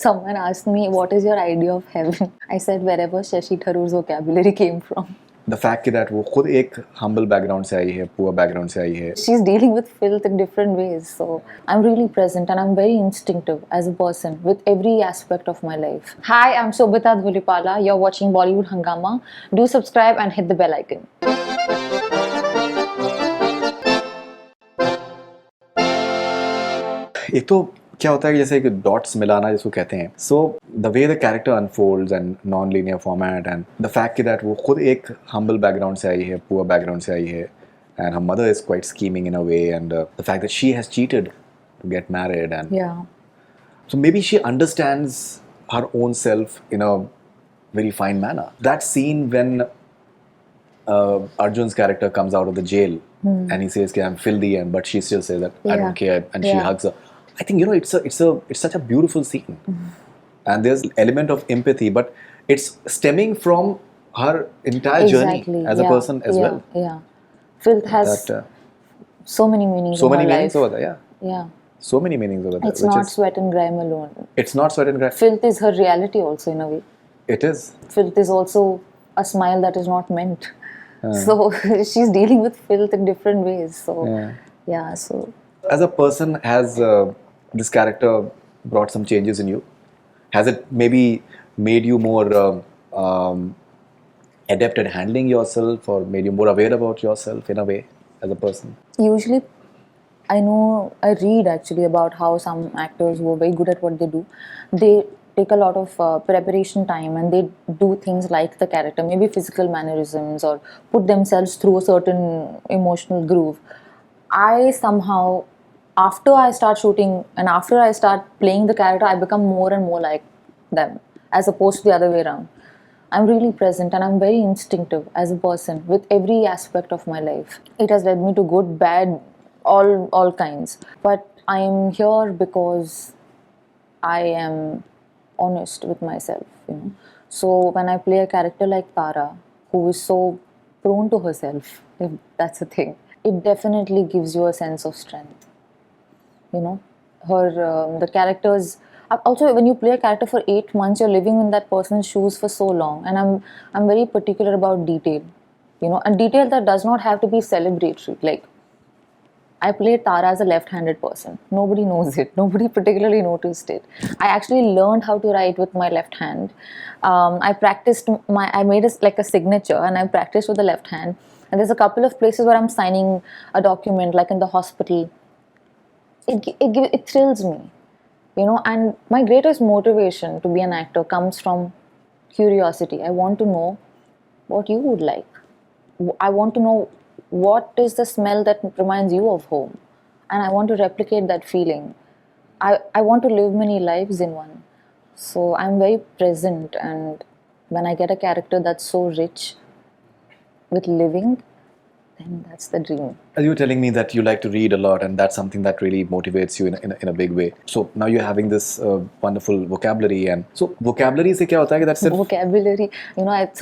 Someone asked me, what is your idea of heaven? I said, wherever Shashi Tharoor's vocabulary came from. The fact that वो खुद एक humble background से आई है, poor background से आई है. She's dealing with filth in different ways. So I'm really present and I'm very instinctive as a person with every aspect of my life. Hi, I'm Sobhita Dhulipala. You're watching Bollywood Hangama. Do subscribe and hit the bell icon. एक तो क्या होता है कि जैसे एक dots मिलाना जिसको कहते हैं. So the way the character unfolds and non linear format and the fact that वो खुद एक हम्बल बैकग्राउंड से आई है, पुअर बैकग्राउंड से आई है, and her mother is quite scheming in a way, and the fact that she has cheated to get married, and so maybe she understands her own self in a very fine manner. That scene when Arjun's character comes out of the jail and he says, "I'm filthy," and but she still says that I don't care, and she hugs her. I think it's such a beautiful scene, and there's element of empathy, but it's stemming from her entire journey as a person as well. Yeah, filth has so many meanings. So many meanings over there. Yeah. So many meanings over there. It's not sweat and grime alone. It's not sweat and grime. Filth is her reality also in a way. It is. Filth is also a smile that is not meant. So she's dealing with filth in different ways. So so as a person, has this character brought some changes in you? Has it maybe made you more adept at handling yourself, or made you more aware about yourself in a way as a person? Usually, I read actually about how some actors who are very good at what they do, they take a lot of preparation time and they do things like the character, maybe physical mannerisms, or put themselves through a certain emotional groove. I somehow, after I start shooting and after I start playing the character, I become more and more like them, as opposed to the other way around. I'm really present and I'm very instinctive as a person with every aspect of my life. It has led me to good, bad, all kinds. But I am here because I am honest with myself, So when I play a character like Tara, who is so prone to herself, if that's a thing, it definitely gives you a sense of strength. The characters. Also, when you play a character for 8 months, you're living in that person's shoes for so long, and I'm very particular about detail, and detail that does not have to be celebratory. Like, I played Tara as a left-handed person. Nobody knows it. Nobody particularly noticed it. I actually learned how to write with my left hand. I practiced I made a signature, and I practiced with the left hand. And there's a couple of places where I'm signing a document, like in the hospital. It thrills me, and my greatest motivation to be an actor comes from curiosity. I want to know what you would like. I want to know what is the smell that reminds you of home, and I want to replicate that feeling. I want to live many lives in one. So I'm very present, and when I get a character that's so rich with living, then that's the dream. As you were telling me that you like to read a lot, and that's something that really motivates you in a big way. So now you're having this wonderful vocabulary, and so vocabulary se kya hota hai ki that's vocabulary.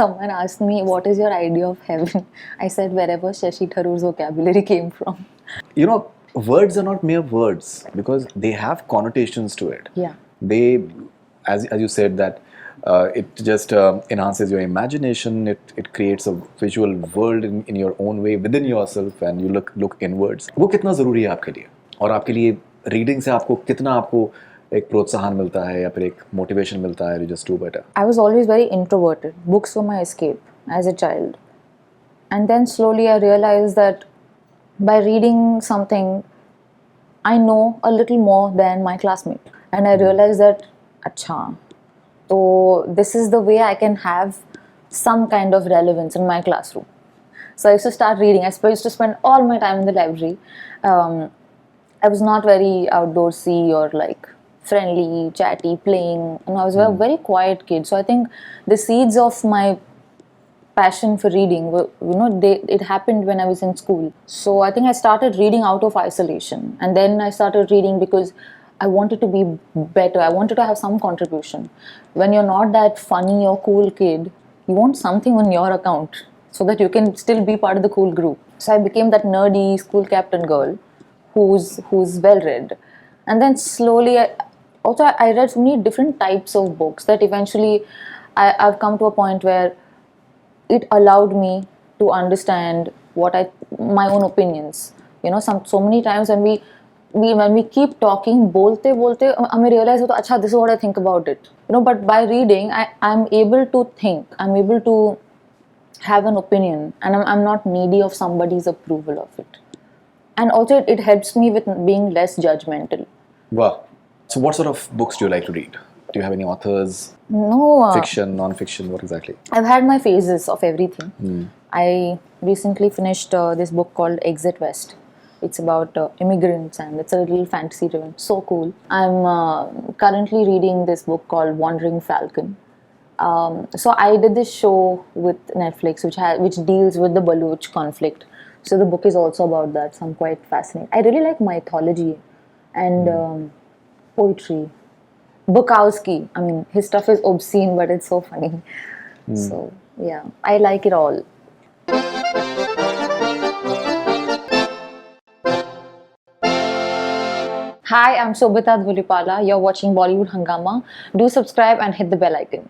Someone asked me, what is your idea of heaven? I said, wherever Shashi Tharoor's vocabulary came from. Words are not mere words, because they have connotations to it. They, as you said, that it just enhances your imagination. It creates a visual world in your own way within yourself, and you look inwards. वो कितना ज़रूरी है आपके लिए, और आपके लिए reading से आपको कितना एक प्रोत्साहन मिलता है या फिर एक मोटिवेशन मिलता है to just do better? I was always very introverted. Books were my escape as a child, and then slowly I realized that by reading something, I know a little more than my classmate, and I realized that, अच्छा. So this is the way I can have some kind of relevance in my classroom. So I used to start reading. I used to spend all my time in the library. I was not very outdoorsy or like friendly, chatty, playing. And I was a very quiet kid. So I think the seeds of my passion for reading were, it happened when I was in school. So I think I started reading out of isolation. And then I started reading because I wanted to be better. I wanted to have some contribution. When you're not that funny or cool kid, you want something on your account so that you can still be part of the cool group. So I became that nerdy school captain girl who's well read. And then slowly also I read so many different types of books that eventually I've come to a point where it allowed me to understand my own opinions. You know, so many times when we keep talking, bolte bolte, हमें realize होता अच्छा this is what I think about it. You know, but by reading, I'm able to think. I'm able to have an opinion, and I'm not needy of somebody's approval of it. And also, it helps me with being less judgmental. Wow. So, what sort of books do you like to read? Do you have any authors? No, Fiction, non-fiction, what exactly? I've had my phases of everything. I recently finished this book called Exit West. It's about immigrants, and it's a little fantasy driven. So cool. I'm currently reading this book called Wandering Falcon. So I did this show with Netflix, which deals with the Baloch conflict. So the book is also about that. So I'm quite fascinated. I really like mythology and poetry. Bukowski. I mean, his stuff is obscene, but it's so funny. So yeah, I like it all. Hi, I'm Sobhita Dhulipala. You're watching Bollywood Hangama. Do subscribe and hit the bell icon.